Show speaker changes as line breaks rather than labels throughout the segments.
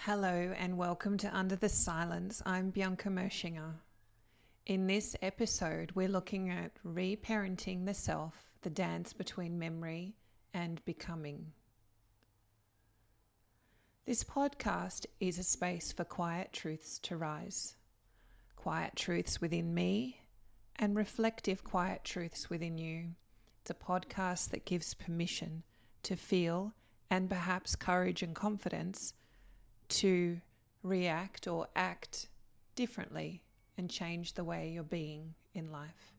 Hello and welcome to Under the Silence. I'm Bianca Moeschinger. In this episode, we're looking at reparenting the self, the dance between memory and becoming. This podcast is a space for quiet truths to rise. Quiet truths within me and reflective quiet truths within you. It's a podcast that gives permission to feel and perhaps courage and confidence to react or act differently and change the way you're being in life.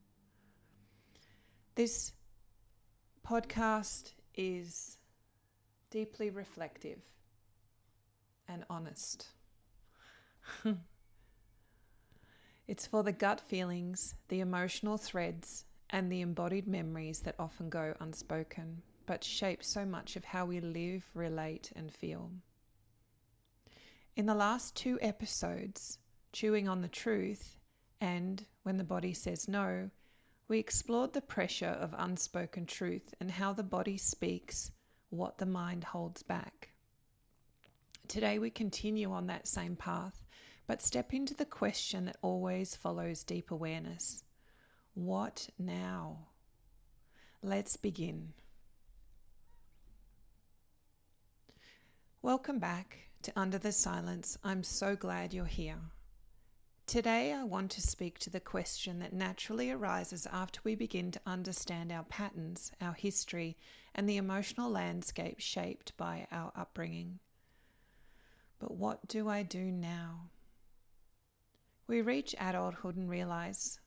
This podcast is deeply reflective and honest. It's for the gut feelings, the emotional threads, and the embodied memories that often go unspoken, but shape so much of how we live, relate, and feel. In the last 2 episodes, Chewing on the Truth and When the Body Says No, we explored the pressure of unspoken truth and how the body speaks what the mind holds back. Today we continue on that same path, but step into the question that always follows deep awareness. What now? Let's begin. Welcome back to Under the Silence. I'm so glad you're here. Today I want to speak to the question that naturally arises after we begin to understand our patterns, our history, and the emotional landscape shaped by our upbringing. But what do I do now? We reach adulthood and realize,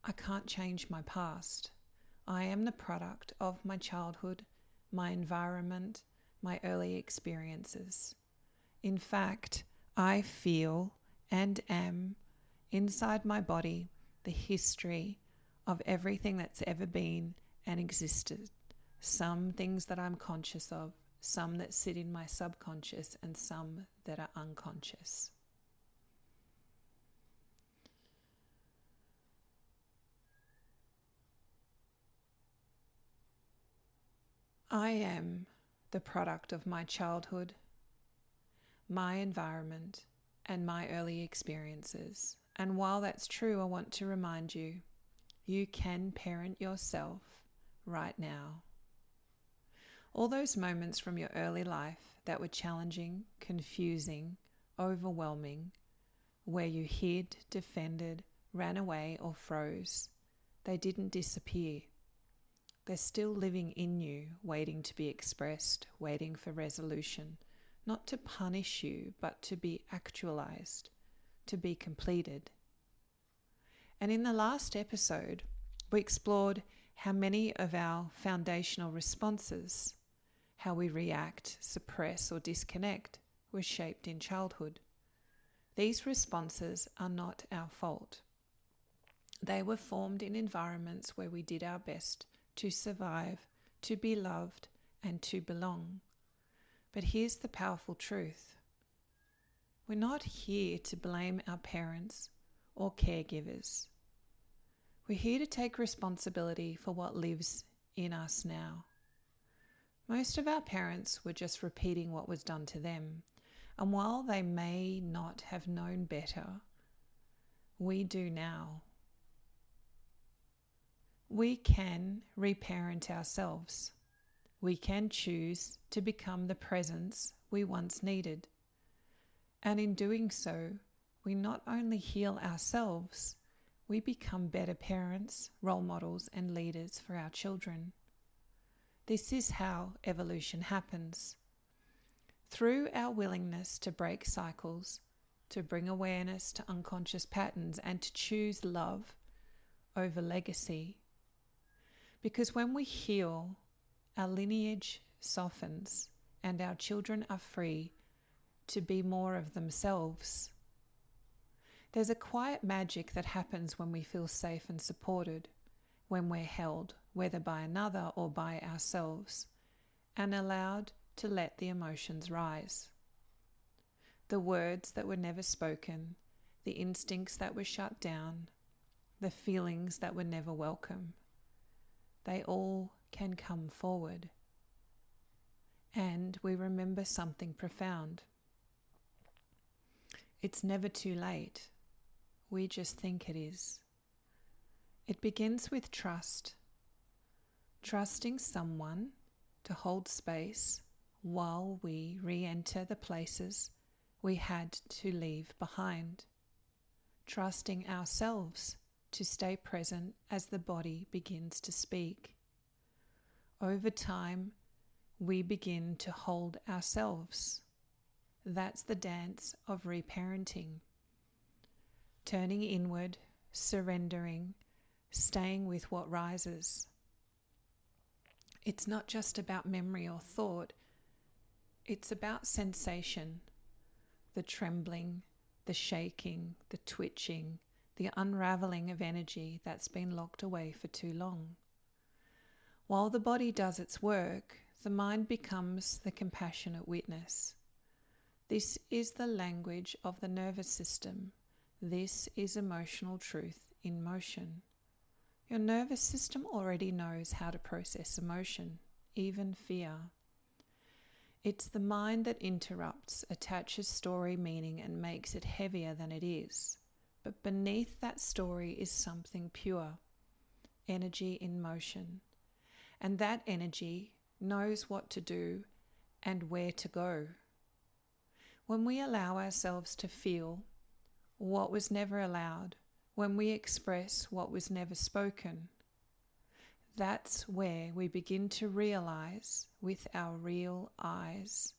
I can't change my past. I am the product of my childhood, my environment, my early experiences. In fact, I feel and am inside my body the history of everything that's ever been and existed. Some things that I'm conscious of, some that sit in my subconscious, and some that are unconscious. I am the product of my childhood, my environment, and my early experiences. And while that's true, I want to remind you, you can parent yourself right now. All those moments from your early life that were challenging, confusing, overwhelming, where you hid, defended, ran away, or froze, they didn't disappear. They're still living in you, waiting to be expressed, waiting for resolution. Not to punish you, but to be actualized, to be completed. And in the last episode, we explored how many of our foundational responses, how we react, suppress, or disconnect, were shaped in childhood. These responses are not our fault. They were formed in environments where we did our best to survive, to be loved, and to belong. But here's the powerful truth. We're not here to blame our parents or caregivers. We're here to take responsibility for what lives in us now. Most of our parents were just repeating what was done to them, and while they may not have known better, we do now. We can reparent ourselves. We can choose to become the presence we once needed. And in doing so, we not only heal ourselves, we become better parents, role models, and leaders for our children. This is how evolution happens. Through our willingness to break cycles, to bring awareness to unconscious patterns, and to choose love over legacy. Because when we heal, our lineage softens and our children are free to be more of themselves. There's a quiet magic that happens when we feel safe and supported, when we're held, whether by another or by ourselves, and allowed to let the emotions rise. The words that were never spoken, the instincts that were shut down, the feelings that were never welcome, they all can come forward. And we remember something profound. It's never too late. We just think it is. It begins with trust. Trusting someone to hold space while we re-enter the places we had to leave behind. Trusting ourselves to stay present as the body begins to speak. Over time, we begin to hold ourselves. That's the dance of reparenting. Turning inward, surrendering, staying with what rises. It's not just about memory or thought. It's about sensation, the trembling, the shaking, the twitching, the unraveling of energy that's been locked away for too long. While the body does its work, the mind becomes the compassionate witness. This is the language of the nervous system. This is emotional truth in motion. Your nervous system already knows how to process emotion, even fear. It's the mind that interrupts, attaches story meaning, and makes it heavier than it is. But beneath that story is something pure, energy in motion. And that energy knows what to do and where to go. When we allow ourselves to feel what was never allowed, when we express what was never spoken, that's where we begin to realize with our real eyes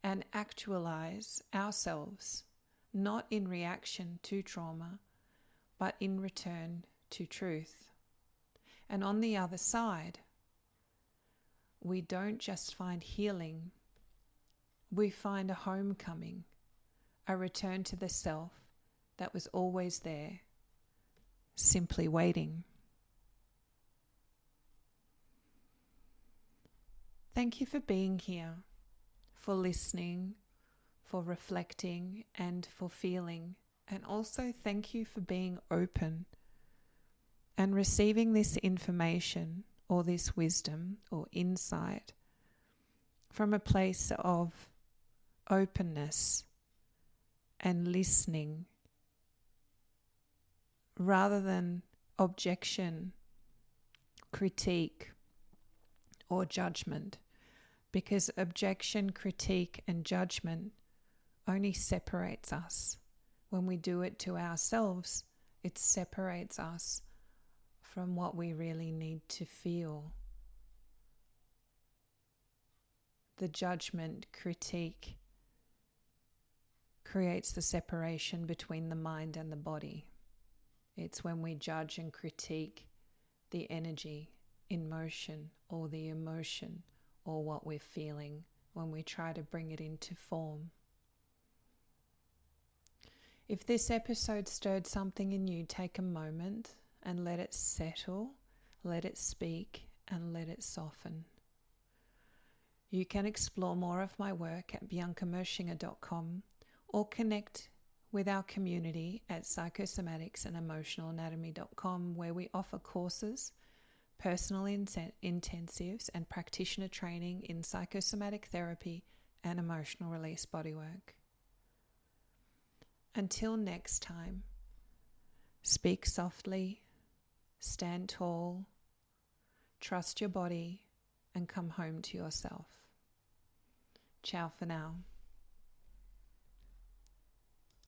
and actualize ourselves, not in reaction to trauma, but in return to truth. And on the other side, we don't just find healing, we find a homecoming, a return to the self that was always there, simply waiting. Thank you for being here, for listening, for reflecting, and for feeling. And also thank you for being open and receiving this information or this wisdom or insight from a place of openness and listening, rather than objection, critique, or judgment, because objection, critique, and judgment only separates us. When we do it to ourselves, it separates us from what we really need to feel. The judgment, critique creates the separation between the mind and the body. It's when we judge and critique the energy in motion or the emotion or what we're feeling, when we try to bring it into form. If this episode stirred something in you, take a moment and let it settle, let it speak, and let it soften. You can explore more of my work at biancamoeschinger.com or connect with our community at psychosomaticsand emotionalanatomy.com, where we offer courses, personal intensives, and practitioner training in psychosomatic therapy and emotional release bodywork. Until next time, speak softly, stand tall, trust your body, and come home to yourself. Ciao for now.